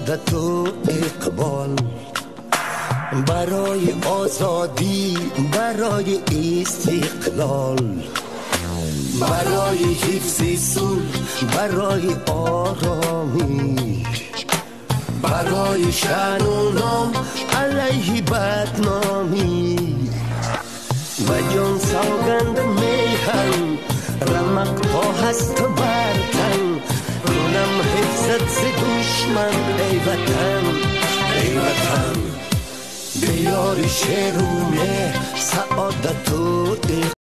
سعادت و اقبال، برای آزادی، برای استقلال، برای حفظ صلح، برای آرامی، برای شأن و نام علیه بدنامی. و جان سوگند میهم رمق تا هست برتن، کنم حفظت ز دشمن ای وطن، ای وطن. بیاری شعر و مهر، سعادت و